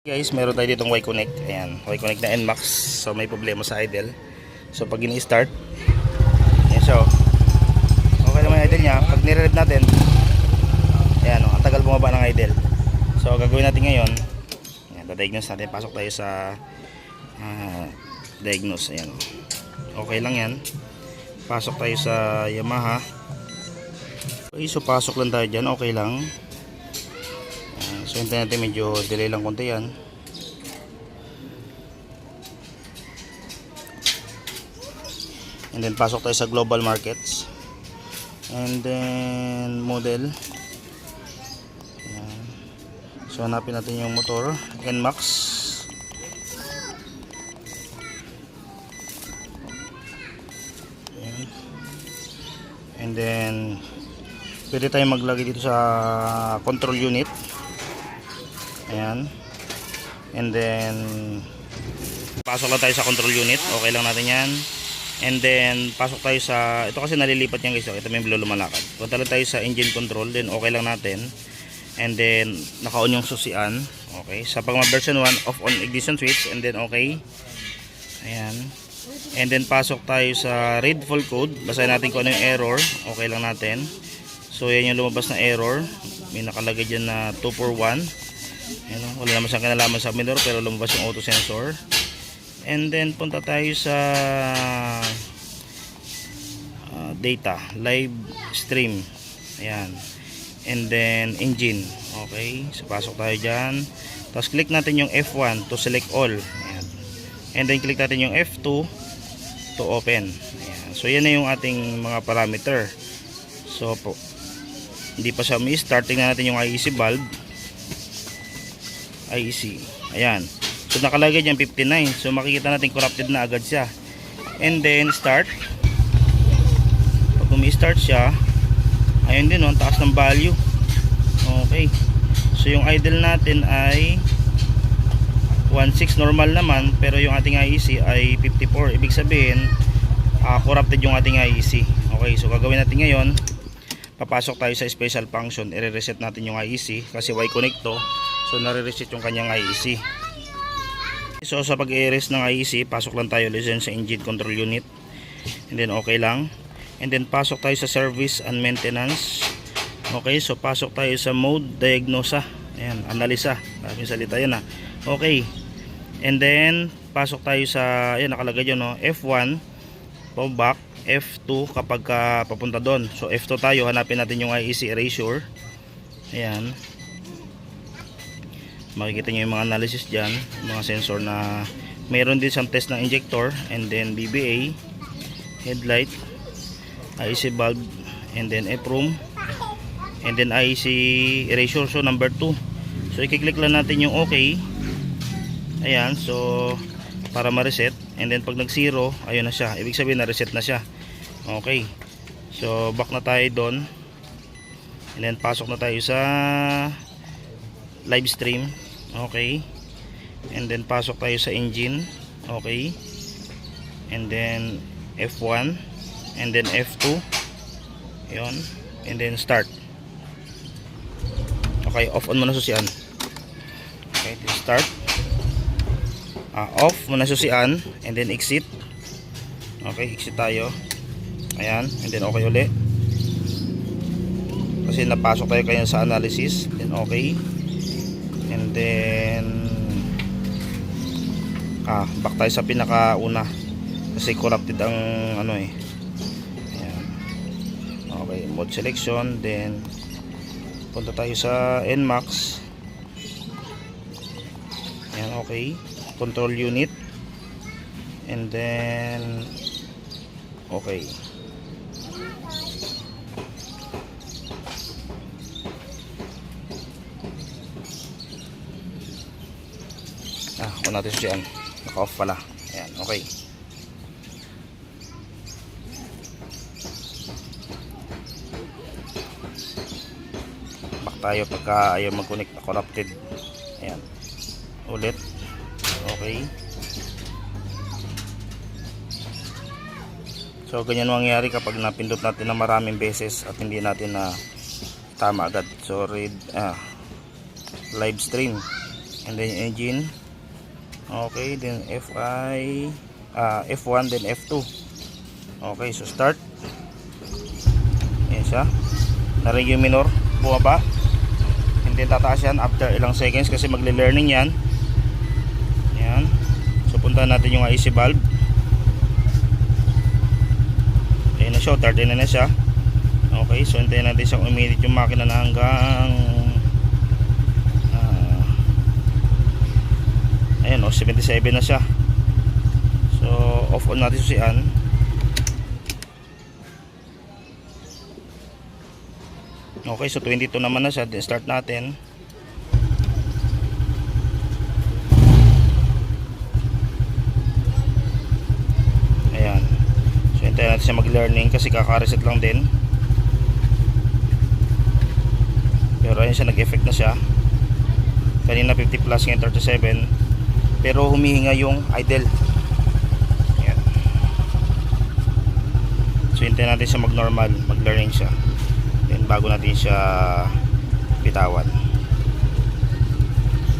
Guys, meron tayo ditong Y-Connect. Ayan, Y-Connect na NMAX. So may problema sa idle. So pag ini-start, ayan siya. Okay naman yung idle nya. Pag nire-rev natin, ayan ang tagal bumaba ng idle. So gagawin natin ngayon, ayan, da-diagnose natin. Pasok tayo sa diagnose. Ayan. Okay lang yan. Pasok tayo sa Yamaha. Okay, so pasok lang tayo dyan. Okay lang. So hintayin natin, medyo delay lang konti yan. And then pasok tayo sa global markets. And then model. Ayan. So hanapin natin yung motor NMAX. Ayan. And then pwede tayong maglagay dito sa control unit. Ayan. And then pasok lang tayo sa control unit. Okay lang natin yan. And then pasok tayo sa, ito kasi nalilipat yan guys. Ito may lumalakad. Punta lang tayo sa engine control. Then okay lang natin. And then naka-on yung susian. Okay. Sa pag version 1, off on ignition switch. And then okay. Ayan. And then pasok tayo sa read full code. Basahin natin kung ano yung error. Okay lang natin. So yan yung lumabas na error. May nakalagay dyan na 241. Ayan, wala naman siyang kinalaman sa minor, pero lumabas yung auto sensor. And then punta tayo sa data, live stream. Ayan. And then engine. Okay, so pasok tayo dyan. Tapos click natin yung F1 to select all. Ayan. And then click natin yung F2 to open. Ayan. So yan na yung ating mga parameter. So hindi pa siya start. Tingnan natin yung IEC valve. IEC. Ayan. So nakalagay dyan 59. So makikita natin corrupted na agad siya. And then start. Pag umi-start siya, ayun din, no, ang taas ng value. Okay. So yung idle natin ay 16 normal naman, pero yung ating IEC ay 54. Ibig sabihin, corrupted yung ating IEC. Okay. So gagawin natin ngayon, papasok tayo sa special function. I-reset natin yung IEC kasi Y-Connect to. So nare-reset yung kanyang IEC. So sa pag-i-reset ng IEC, pasok lang tayo ulit sa engine control unit. And then okay lang. And then pasok tayo sa service and maintenance. Okay, so pasok tayo sa mode diagnosa. Ayan, analisa. Maraming salita yan, okay. And then pasok tayo sa, ayan, nakalagay dyan, no? F1 po back, F2 kapag papunta doon. So F2 tayo, hanapin natin yung IEC erasure. Ayan. Makikita nyo yung mga analysis dyan, mga sensor na mayroon din siyang test ng injector, and then BBA, headlight, IEC valve, and then EPROM, and then IEC erasure. So number 2. So i-click lang natin yung OK. Ayan, so para ma-reset. And then pag nag-0, ayun na siya. Ibig sabihin na-reset na siya. Okay. So back na tayo doon. And then pasok na tayo sa live stream. Okay. And then pasok tayo sa engine. Okay. And then F1. And then F2. Yun. And then start. Okay. Off on muna susian. Okay. Start. Off muna susian. And then exit. Okay. Exit tayo. Ayan. And then okay uli. Kasi napasok tayo kaya sa analysis. Then okay. And then back tayo sa pinakauna kasi corrupted ang ano eh. Ayan. Okay, mode selection. Then punta tayo sa NMAX. Ayan, okay. Control unit. And then okay. On natin siya, naka-off pala. Ayan, okay. Back tayo pagka ayaw mag-connect na corrupted. Ayan. Ulit. Okay. So ganyan mangyayari kapag napindot natin na maraming beses at hindi natin na tama agad. So read live stream. and then yung engine. Okay, then F1 then F2. Okay, so start. Ayan siya, narinig yung minor, bumaba, hindi tataas yan after ilang seconds kasi magle-learning yan. Ayan, so puntahan natin yung IC valve. Ayan na siya, 30 na siya. Okay, so hintayin natin siyang uminit yung makina na hanggang ayan o, 77 na siya. So off on natin siyan. Okay, so 22 naman na siya. Then start natin. Ayan, so hintayin natin siya mag-learning kasi kaka-reset lang din. Pero ayan siya, nag-effect na siya. Kanina 50 plus, ngayon 37. Pero humihinga yung idle. Ayan. So hintayin natin siya mag-normal, mag-learning siya. Then bago natin siya bitawan.